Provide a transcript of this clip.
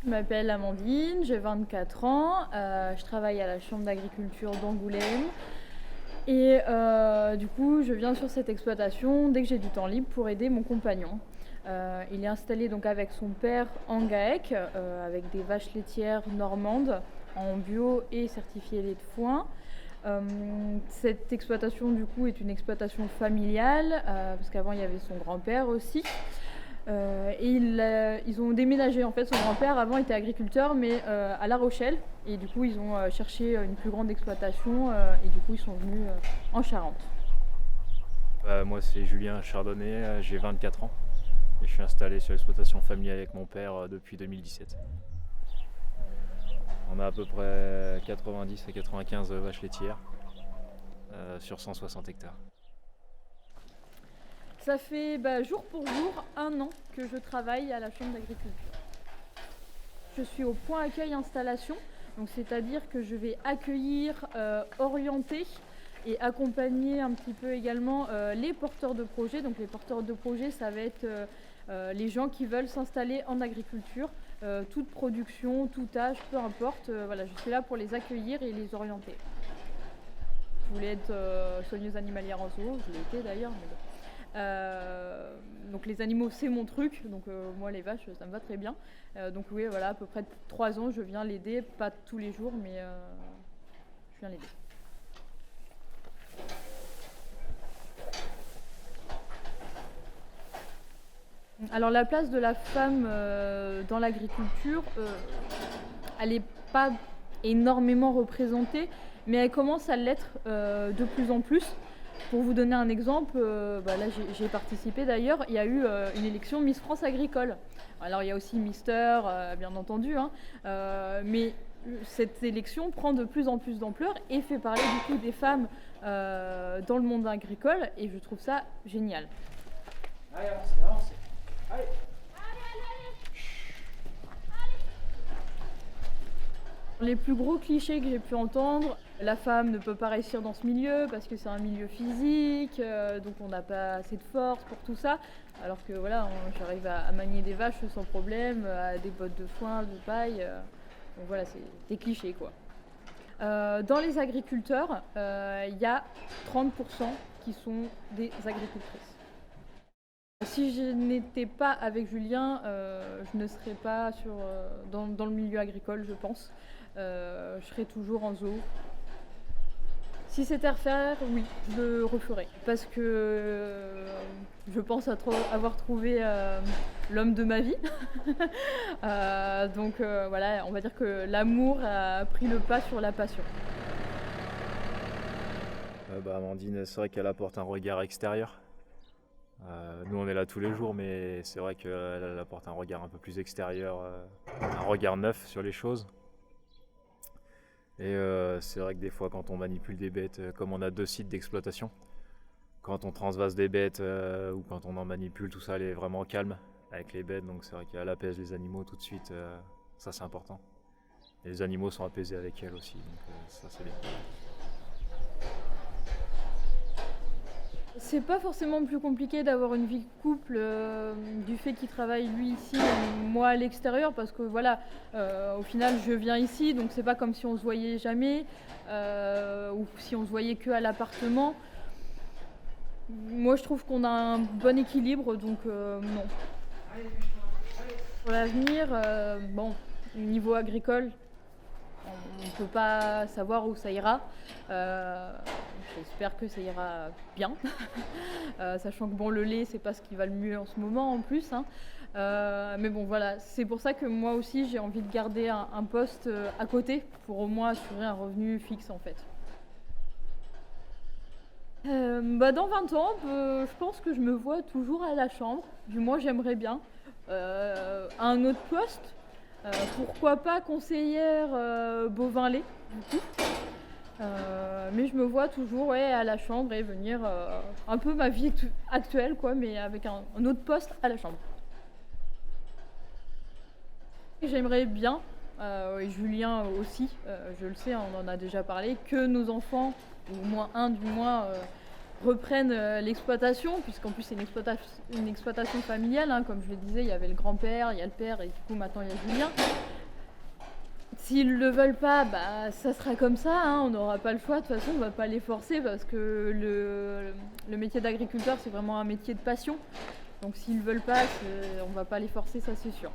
Je m'appelle Amandine, j'ai 24 ans, je travaille à la Chambre d'agriculture d'Angoulême et du coup je viens sur cette exploitation dès que j'ai du temps libre pour aider mon compagnon. Il est installé donc avec son père en GAEC, avec des vaches laitières normandes en bio et certifiées lait de foin. Cette exploitation du coup est une exploitation familiale, parce qu'avant il y avait son grand-père aussi. Et ils ont déménagé en fait. Son grand-père avant était agriculteur mais à La Rochelle, et du coup ils ont cherché une plus grande exploitation, et du coup ils sont venus en Charente. Moi, c'est Julien Chardonnay, j'ai 24 ans et je suis installé sur l'exploitation familiale avec mon père depuis 2017. On a à peu près 90 à 95 vaches laitières sur 160 hectares. Ça fait jour pour jour 1 an que je travaille à la Chambre d'agriculture. Je suis au point accueil installation, donc c'est-à-dire que je vais accueillir, orienter et accompagner un petit peu également les porteurs de projets. Donc les porteurs de projets, ça va être les gens qui veulent s'installer en agriculture, toute production, tout âge, peu importe. Voilà, je suis là pour les accueillir et les orienter. Je voulais être soigneuse animalière en zoo, je l'ai été d'ailleurs, mais bon. Donc les animaux c'est mon truc, donc moi les vaches ça me va très bien. Donc oui, voilà, à peu près 3 ans je viens l'aider, pas tous les jours mais je viens l'aider. Alors la place de la femme dans l'agriculture, elle n'est pas énormément représentée, mais elle commence à l'être de plus en plus. Pour vous donner un exemple, là j'ai participé d'ailleurs, il y a eu une élection Miss France agricole. Alors il y a aussi Mister, bien entendu, hein, mais cette élection prend de plus en plus d'ampleur et fait parler du coup des femmes dans le monde agricole, et je trouve ça génial. Allez, avancez, avancez. Allez. Les plus gros clichés que j'ai pu entendre: la femme ne peut pas réussir dans ce milieu parce que c'est un milieu physique, donc on n'a pas assez de force pour tout ça. Alors que voilà, j'arrive à manier des vaches sans problème, à des bottes de foin, de paille. Donc voilà, c'est des clichés quoi. Dans les agriculteurs, il y a 30% qui sont des agricultrices. Si je n'étais pas avec Julien, je ne serais pas dans le milieu agricole, je pense. Je serais toujours en zoo. Si c'était à refaire, oui, je le referais. Parce que je pense avoir trouvé l'homme de ma vie. Donc voilà, on va dire que l'amour a pris le pas sur la passion. Amandine, c'est vrai qu'elle apporte un regard extérieur. Nous on est là tous les jours, mais c'est vrai qu'elle apporte un regard un peu plus extérieur, un regard neuf sur les choses. Et c'est vrai que des fois quand on manipule des bêtes, comme on a 2 sites d'exploitation, quand on transvase des bêtes ou quand on en manipule, tout ça elle est vraiment calme avec les bêtes, donc c'est vrai qu'elle apaise les animaux tout de suite, ça c'est important. Et les animaux sont apaisés avec elle aussi, donc ça c'est bien. C'est pas forcément plus compliqué d'avoir une vie de couple du fait qu'il travaille lui ici et moi à l'extérieur, parce que voilà, au final je viens ici, donc c'est pas comme si on se voyait jamais, ou si on se voyait que à l'appartement. Moi je trouve qu'on a un bon équilibre, donc non. Pour l'avenir, bon, au niveau agricole, on ne peut pas savoir où ça ira. J'espère que ça ira bien. Sachant que bon, le lait, c'est pas ce qui va le mieux en ce moment en plus, hein. Mais bon, voilà, c'est pour ça que moi aussi j'ai envie de garder un poste à côté pour au moins assurer un revenu fixe en fait. Dans 20 ans, je pense que je me vois toujours à la chambre. Du moins, j'aimerais bien. À un autre poste. Pourquoi pas conseillère bovin-lait, du coup. Mais je me vois toujours, ouais, à la chambre et venir un peu ma vie actuelle, quoi, mais avec un autre poste à la chambre. J'aimerais bien, et Julien aussi, je le sais, on en a déjà parlé, que nos enfants, ou au moins un du moins, reprennent l'exploitation, puisqu'en plus c'est une exploitation familiale, hein, comme je le disais, il y avait le grand-père, il y a le père et du coup maintenant il y a Julien. S'ils le veulent pas, bah ça sera comme ça, hein, on n'aura pas le choix, de toute façon on va pas les forcer parce que le métier d'agriculteur c'est vraiment un métier de passion. Donc s'ils veulent pas, on va pas les forcer, ça c'est sûr.